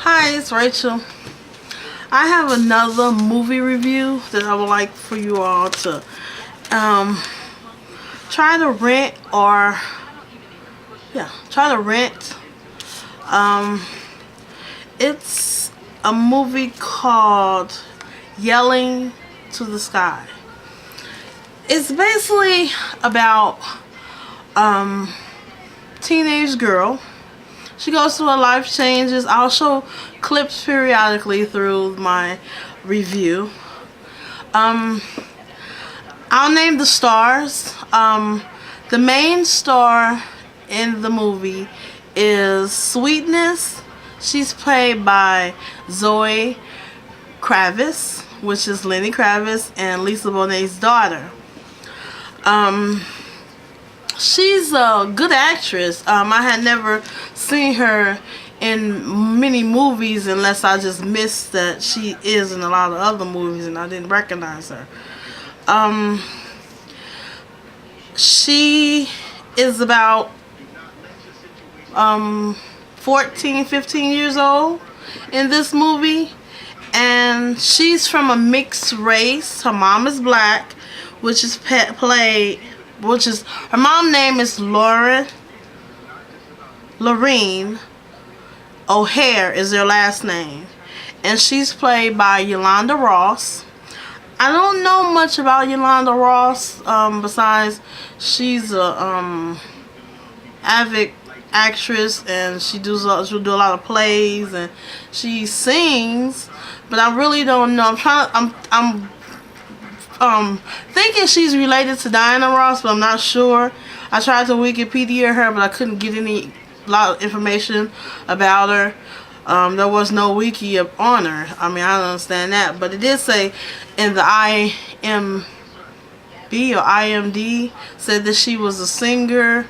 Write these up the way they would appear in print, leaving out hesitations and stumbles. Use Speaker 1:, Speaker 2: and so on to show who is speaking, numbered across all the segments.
Speaker 1: Hi, it's Rachel. I have another movie review that I would like for you all to try to rent or try to rent. Um, it's a movie called Yelling to the Sky. It's basically about teenage girl. She goes through her life changes. I'll show clips periodically through my review. I'll name the stars. The main star in the movie is Sweetness. She's played by Zoe Kravitz, which is Lenny Kravitz and Lisa Bonet's daughter. She's a good actress. I had never seen her in many movies unless I just missed that she is in a lot of other movies and I didn't recognize her. She is about 14, 15 years old in this movie, and she's from a mixed race. Her mom is black, which is her mom name is Lorene O'Hare is their last name, and she's played by Yolanda Ross. I don't know much about Yolanda Ross besides she's a avid actress and she'll do a lot of plays and she sings, but I really don't know. I'm thinking she's related to Diana Ross, but I'm not sure. I tried to Wikipedia her, but I couldn't get a lot of information about her. There was no wiki on her. I mean, I don't understand that, but it did say in the IMB or IMD said that she was a singer,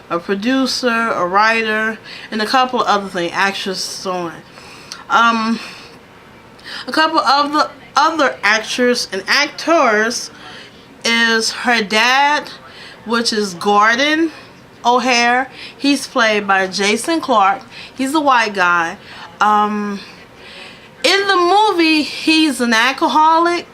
Speaker 1: a producer, a writer, and a couple of other things, actress, so on. A couple of the other actors and actors is her dad, which is Gordon O'Hare. He's played by Jason Clarke. He's a white guy. In the movie, he's an alcoholic.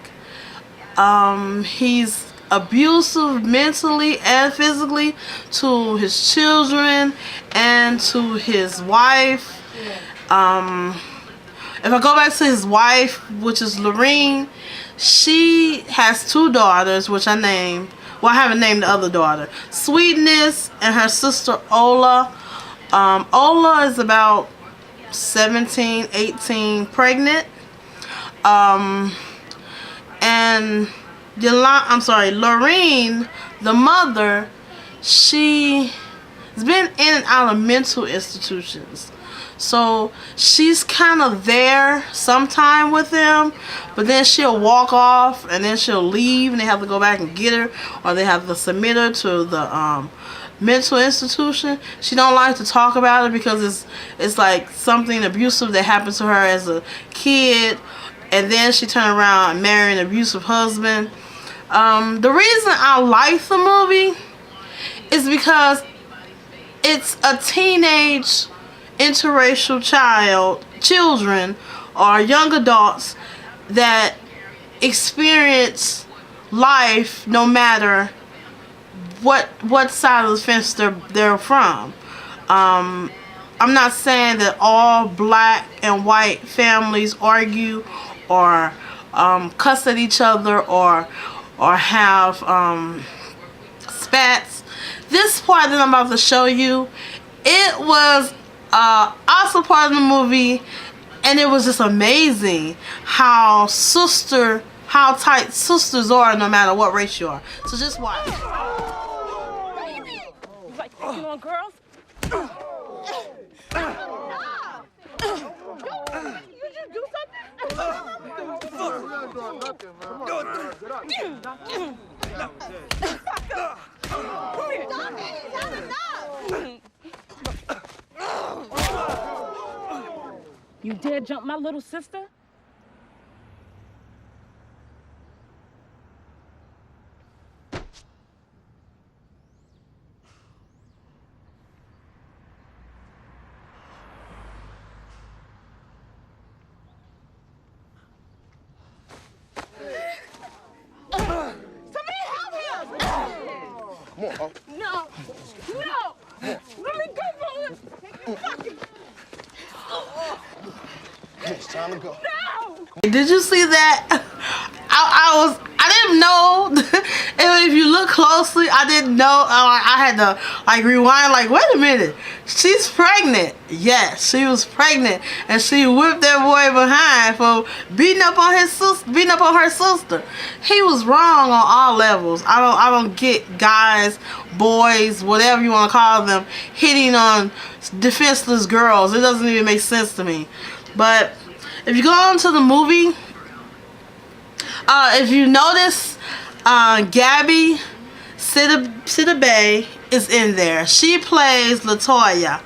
Speaker 1: He's abusive mentally and physically to his children and to his wife. If I go back to his wife, which is Lorene, she has two daughters, which I named. Well, I haven't named the other daughter. Sweetness and her sister Ola. Ola is about 17, 18, pregnant. And Lorene, the mother, she's been in and out of mental institutions. So she's kind of there sometime with them, but then she'll walk off and then she'll leave and they have to go back and get her, or they have to submit her to the mental institution. She don't like to talk about it because it's like something abusive that happened to her as a kid, and then she turned around and married an abusive husband. The reason I like the movie is because it's a teenage interracial children or young adults that experience life no matter what side of the fence they're from. I'm not saying that all black and white families argue or cuss at each other or have spats. This part that I'm about to show you, it was awesome part of the movie, and it was just amazing how tight sisters are no matter what race you are. So just watch.
Speaker 2: You like picking on girls? You just do something? You dare jump my little sister? No! No! Let me go, brother! Take your fucking...
Speaker 3: It's time to go.
Speaker 2: No!
Speaker 1: Did you see that? I didn't know. And if you look closely, I didn't know. I had to like rewind. Like, wait a minute, she's pregnant. Yes, she was pregnant, and she whipped that boy behind for beating up on his sister, beating up on her sister. He was wrong on all levels. I don't get guys, boys, whatever you want to call them, hitting on defenseless girls. It doesn't even make sense to me. But if you go on to the movie, if you notice, Gabby Sidibe is in there. She plays Latoya.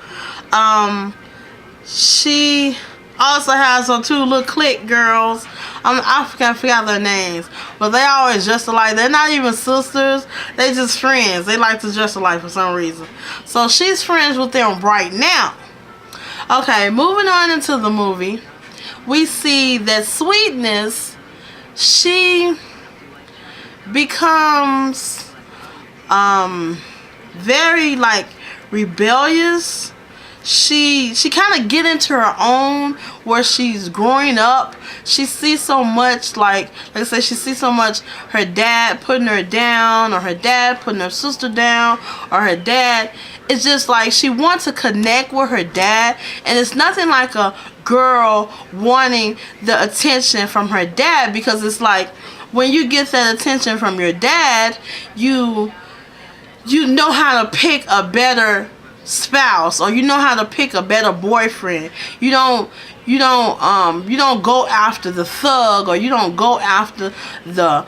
Speaker 1: She also has her two little clique girls. I forgot their names, but they always dress alike. They're not even sisters. They just friends. They like to dress alike for some reason. So she's friends with them right now. Okay, moving on into the movie, we see that Sweetness, she becomes very like rebellious. She kind of get into her own where she's growing up. She sees so much, like I said, she sees so much her dad putting her down, or her dad putting her sister down, or her dad. It's just like she wants to connect with her dad, and it's nothing like a girl wanting the attention from her dad, because it's like when you get that attention from your dad, you know how to pick a better spouse, or you know how to pick a better boyfriend. You don't go after the thug, or you don't go after the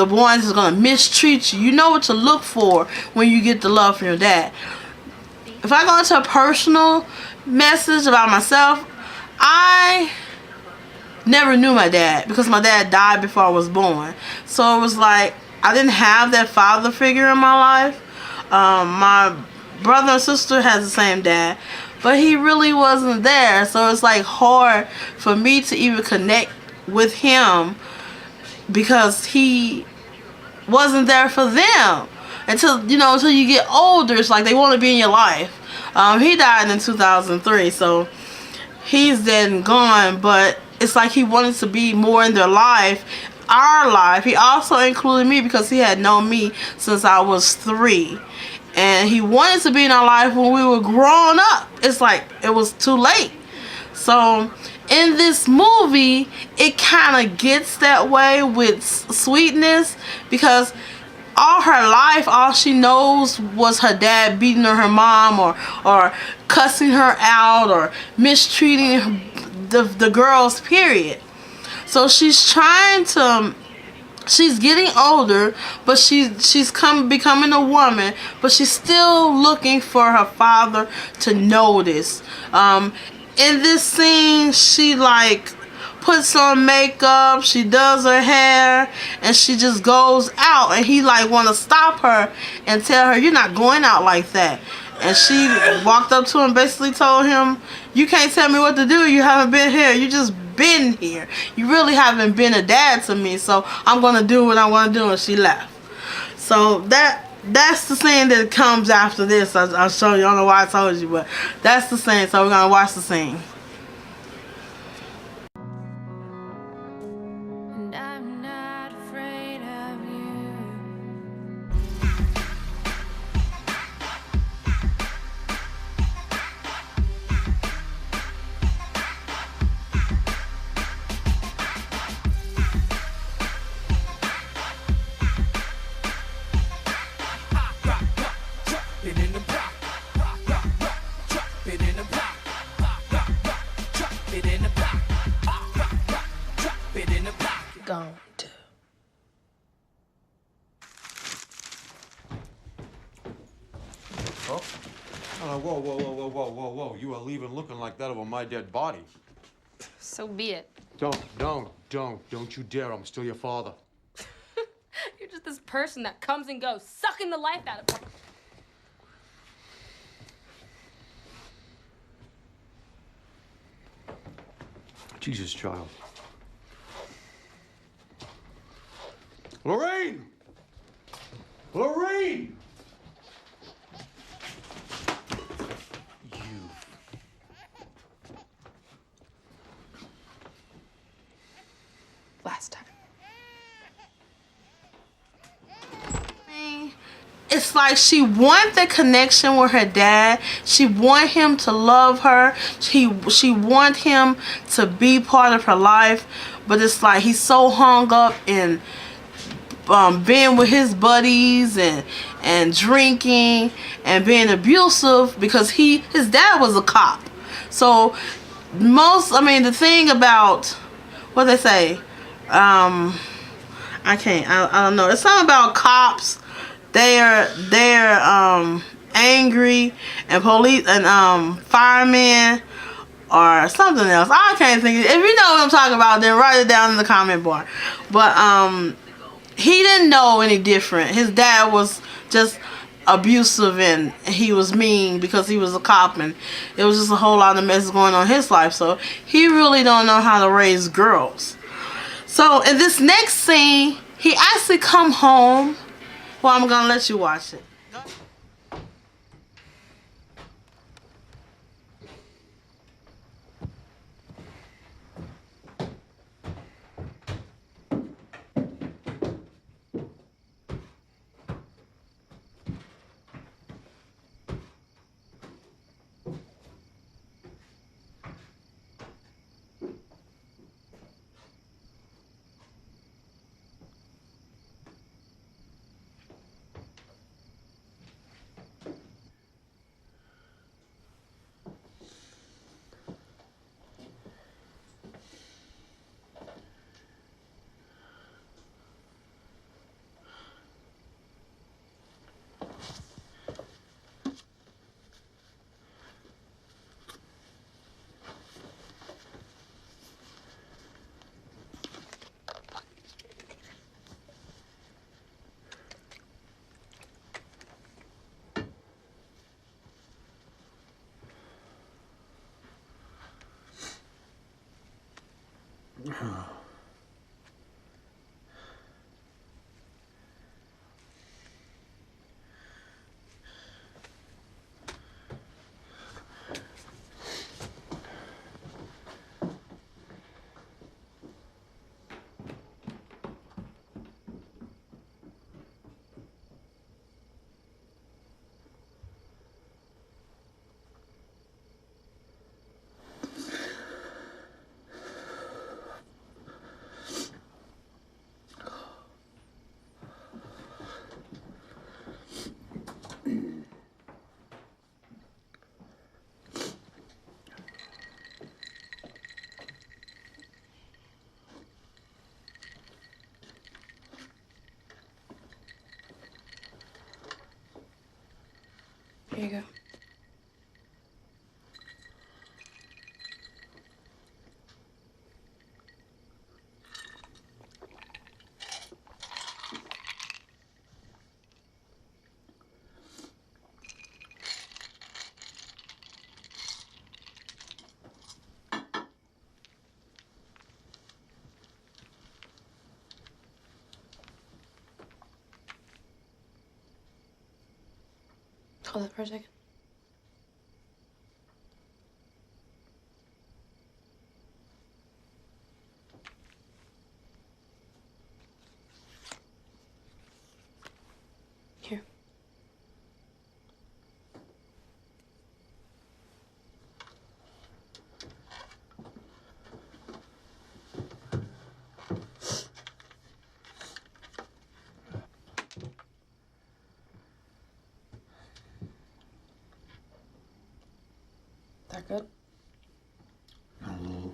Speaker 1: ones that's gonna mistreat you. You know what to look for when you get the love from your dad. If I go into a personal message about myself, I never knew my dad because my dad died before I was born. So it was like I didn't have that father figure in my life. My brother and sister has the same dad, but he really wasn't there. So it's like hard for me to even connect with him because he wasn't there for them until you get older. It's like they want to be in your life. He died in 2003, so he's dead and gone, but it's like he wanted to be more in their life, our life. He also included me because he had known me since I was 3, and he wanted to be in our life when we were growing up. It's like it was too late. So in this movie, it kind of gets that way with Sweetness, because all her life, all she knows was her dad beating her mom, or cussing her out, or mistreating the girls, period. So she's getting older, but she's becoming a woman, but she's still looking for her father to notice. In this scene, she like puts on makeup, she does her hair, and she just goes out, and he like want to stop her and tell her, you're not going out like that. And she walked up to him, basically told him, you can't tell me what to do. You haven't been here. You just been here. You really haven't been a dad to me, so I'm going to do what I want to do. And she left. So that's the scene that comes after this. I'll show you. I don't know why I told you, but that's the scene. So we're going to watch the scene.
Speaker 4: And I'm not afraid of you.
Speaker 1: Gone to.
Speaker 5: Oh. Whoa. You are leaving looking like that over my dead body.
Speaker 6: So be it.
Speaker 5: Don't you dare. I'm still your father.
Speaker 6: You're just this person that comes and goes, sucking the life out of me.
Speaker 5: Jesus, child. Lorraine! Lorraine!
Speaker 6: Last time.
Speaker 1: It's like she wanted the connection with her dad. She wanted him to love her. She wanted him to be part of her life. But it's like he's so hung up in being with his buddies and drinking and being abusive because his dad was a cop. So the thing about what they say, I don't know. It's something about cops. They're angry, and police and firemen or something else. I can't think. If you know what I'm talking about, then write it down in the comment bar. But he didn't know any different. His dad was just abusive and he was mean because he was a cop, and it was just a whole lot of mess going on in his life. So he really don't know how to raise girls. So in this next scene, he actually come home. Well, I'm gonna let you watch it.
Speaker 6: Here you go. Hold it for a second. Here. That good?
Speaker 5: No.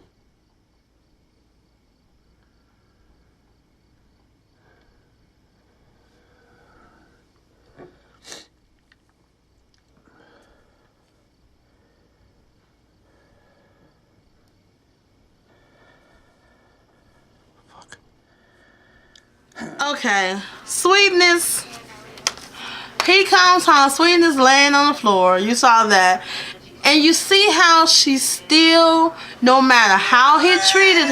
Speaker 1: Okay, Sweetness. He comes home. Sweetness laying on the floor. You saw that. And you see how she still, no matter how he treated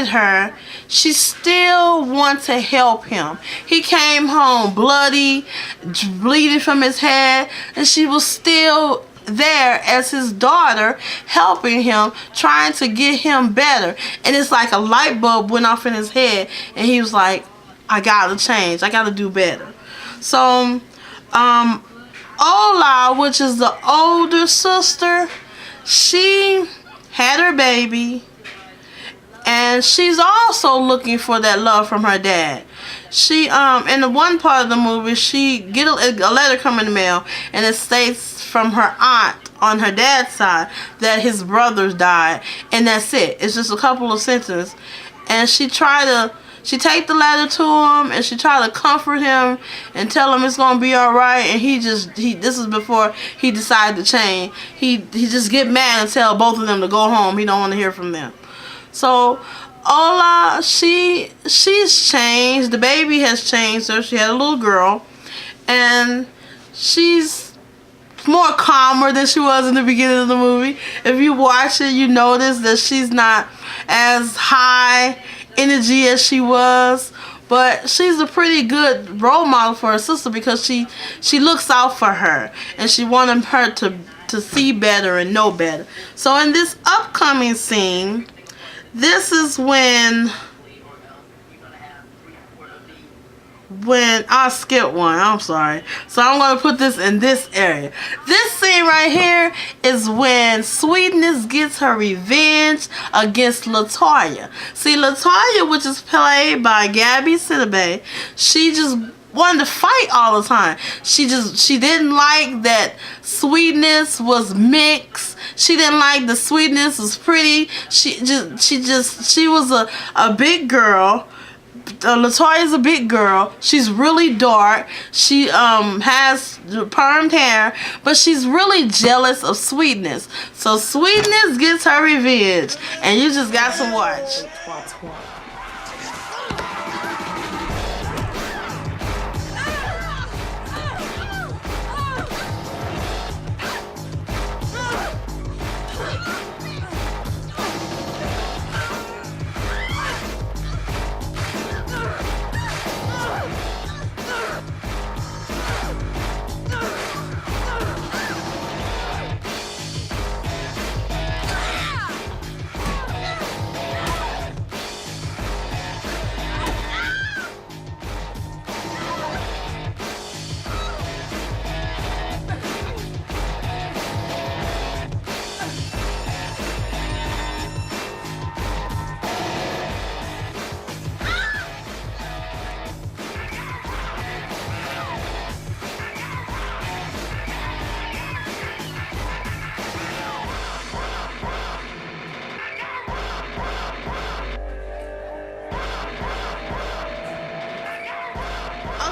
Speaker 1: her, she still wanted to help him. He came home bloody, bleeding from his head, and she was still there as his daughter, helping him, trying to get him better. And it's like a light bulb went off in his head, and he was like, I gotta change, I gotta do better. So Ola, which is the older sister, she had her baby, and she's also looking for that love from her dad. She in the one part of the movie, she get a letter come in the mail, and it states from her aunt on her dad's side that his brothers died, and that's it. It's just a couple of sentences, and she take the letter to him, and she try to comfort him and tell him it's gonna be all right. And this is before he decided to change. He just get mad and tell both of them to go home. He don't want to hear from them. So Ola, she's changed. The baby has changed her. She had a little girl, and she's more calmer than she was in the beginning of the movie. If you watch it, you notice that she's not as high energy as she was, but she's a pretty good role model for her sister because she looks out for her, and she wanted her to see better and know better. So in this upcoming scene, this is when I'll skip one, I'm sorry. So I'm going to put this in this area. This scene right here is when Sweetness gets her revenge against LaToya. See, LaToya, which is played by Gabby Sidibe, she just wanted to fight all the time. She didn't like that Sweetness was mixed. She didn't like the Sweetness was pretty. She was a big girl. LaToya's a big girl. She's really dark. She has permed hair, but she's really jealous of Sweetness. So Sweetness gets her revenge, and you just got to watch.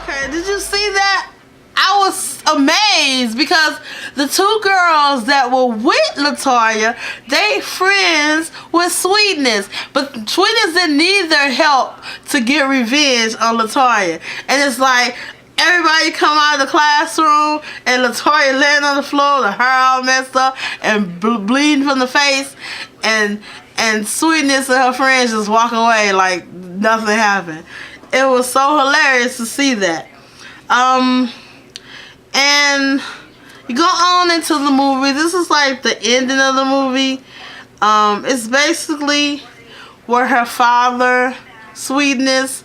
Speaker 1: Okay, did you see that? I was amazed because the two girls that were with LaToya, they friends with Sweetness, but Sweetness didn't need their help to get revenge on LaToya. And it's like everybody come out of the classroom, and LaToya laying on the floor, the hair all messed up and bleeding from the face, and Sweetness and her friends just walk away like nothing happened. It was so hilarious to see that. And you go on into the movie. This is like the ending of the movie. It's basically where her father, Sweetness,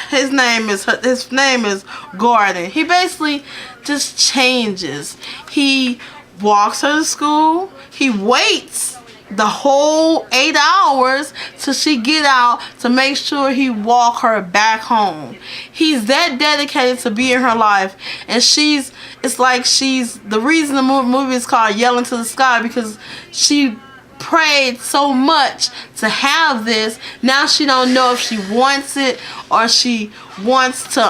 Speaker 1: his name is Gordon. He basically just changes. He walks her to school. He waits the whole 8 hours till she get out to make sure he walk her back home. He's that dedicated to be in her life, and it's like the reason the movie is called Yelling to the Sky, because she prayed so much to have this. Now she don't know if she wants it or she wants to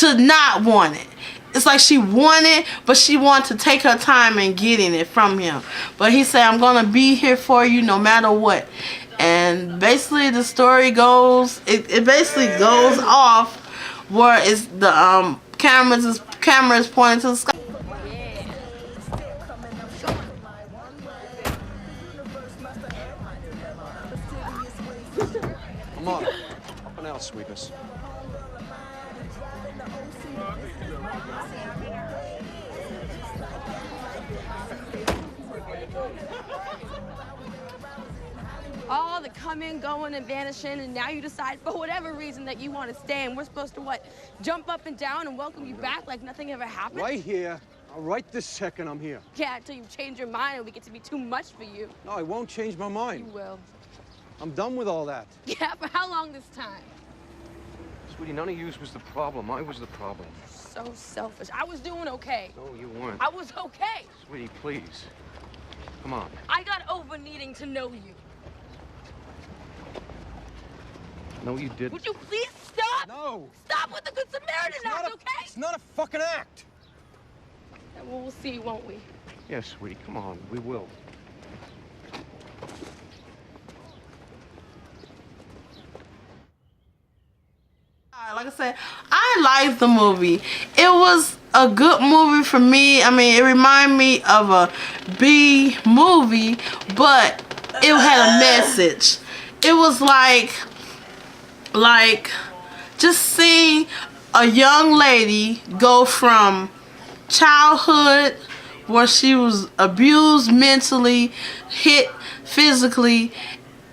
Speaker 1: not want it. It's like she wanted, but she wanted to take her time in getting it from him. But he said, I'm going to be here for you no matter what. And basically the story goes, it basically goes off where it's the camera is pointing to the sky.
Speaker 3: Come on. Up and out, sweetness.
Speaker 2: All the coming, going, and vanishing, and now you decide for whatever reason that you want to stay, and we're supposed to, what, jump up and down and welcome you back like nothing ever happened?
Speaker 3: Right here. Right this second, I'm here.
Speaker 2: Yeah, until you change your mind and we get to be too much for you.
Speaker 3: No, I won't change my
Speaker 2: You
Speaker 3: mind.
Speaker 2: will.
Speaker 3: I'm done with all that.
Speaker 2: Yeah, for how long this time?
Speaker 3: Sweetie, none of you was the problem. I was the problem.
Speaker 2: So selfish. I was doing okay.
Speaker 3: No, you weren't.
Speaker 2: I was okay.
Speaker 3: Sweetie, please. Come on.
Speaker 2: I got over needing to know you.
Speaker 3: No, you didn't.
Speaker 2: Would you please stop?
Speaker 3: No!
Speaker 2: Stop with the Good Samaritan act, okay?
Speaker 3: It's not a fucking act!
Speaker 2: And we'll see, won't we?
Speaker 3: Yeah, sweetie, come on. We will.
Speaker 1: Like I said, I liked the movie. It was a good movie for me. I mean, it reminded me of a B movie, but it had a message. It was like just seeing a young lady go from childhood where she was abused mentally, hit physically,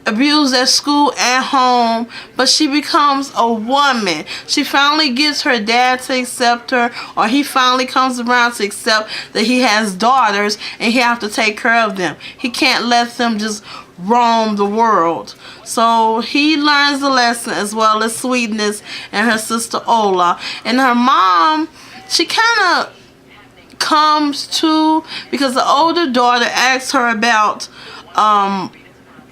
Speaker 1: abused at school, at home, but she becomes a woman. She finally gets her dad to accept her, or he finally comes around to accept that he has daughters and he has to take care of them. He can't let them just roam the world. So he learns the lesson, as well as Sweetness and her sister Ola. And her mom, she kind of comes to, because the older daughter asks her about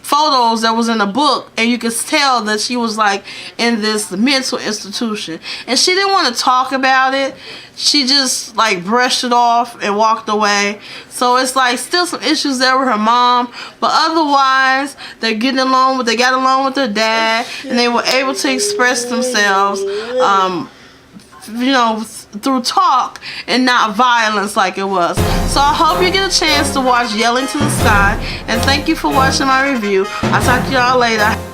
Speaker 1: photos that was in a book, and you could tell that she was like in this mental institution, and she didn't want to talk about it. She just like brushed it off and walked away. So it's like still some issues there with her mom, but otherwise they got along with their dad, and they were able to express themselves you know, through talk and not violence like it was. So I hope you get a chance to watch Yelling to the Sky, and thank you for watching my review. I'll talk to y'all later.